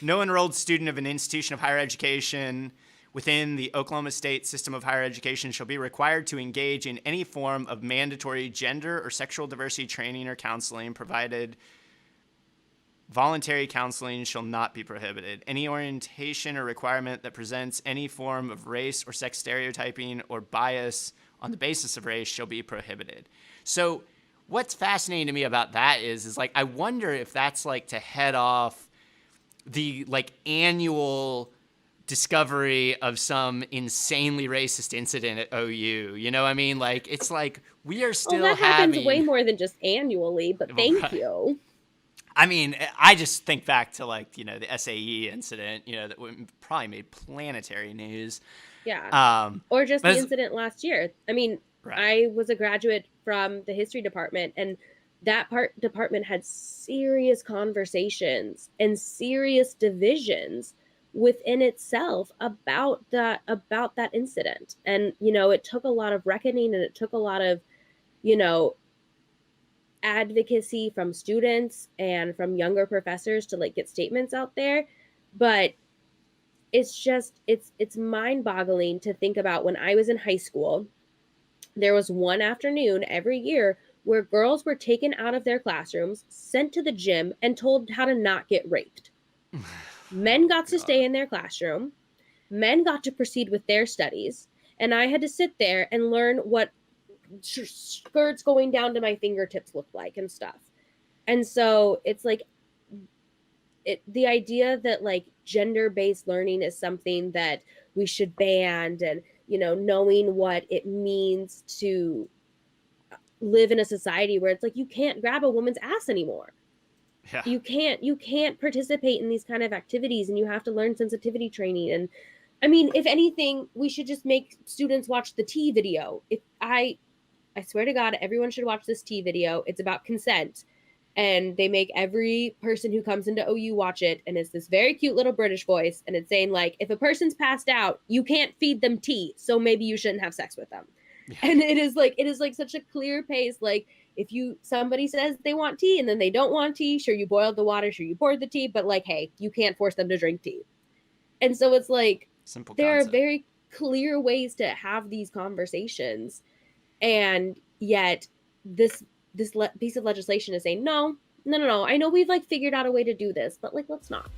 No enrolled student of an institution of higher education within the Oklahoma State system of higher education shall be required to engage in any form of mandatory gender or sexual diversity training or counseling, provided voluntary counseling shall not be prohibited. Any orientation or requirement that presents any form of race or sex stereotyping or bias on the basis of race shall be prohibited. So what's fascinating to me about that is like, I wonder if that's like to head off the like annual discovery of some insanely racist incident at OU. You know what I mean? Like, it's like we are Well, still that happens way having, more than just annually, but thank you. I mean, I just think back to like, the SAE incident, that probably made planetary news. Yeah. Um, Or just but the it's, incident last year. I mean, right. I was a graduate from the history department, and that department had serious conversations and serious divisions within itself about that incident. And it took a lot of reckoning, and it took a lot of you know advocacy from students and from younger professors to like get statements out there. But it's mind-boggling to think about. When I was in high school, there was one afternoon every year where girls were taken out of their classrooms, sent to the gym, and told how to not get raped. Men Oh got to stay God. in their classroom, men got to proceed with their studies, and I had to sit there and learn what skirts going down to my fingertips looked like and stuff. And so it's like, the idea that like gender-based learning is something that we should ban, and knowing what it means to live in a society where it's like you can't grab a woman's ass anymore. Yeah. You can't participate in these kind of activities, and you have to learn sensitivity training. And I mean, if anything, we should just make students watch the T video. If I swear to God, everyone should watch this T video. It's about consent. And they make every person who comes into OU watch it. And it's this very cute little British voice. And it's saying, like, if a person's passed out, you can't feed them tea. So maybe you shouldn't have sex with them. Yeah. And it is like such a clear pace. Like, if somebody says they want tea and then they don't want tea, sure, you boiled the water, sure, you poured the tea, but like, hey, you can't force them to drink tea. And so it's like, Simple there are concept. very clear ways to have these conversations. And yet this piece of legislation is saying, no, no, no, no, I know we've like figured out a way to do this, but like, let's not.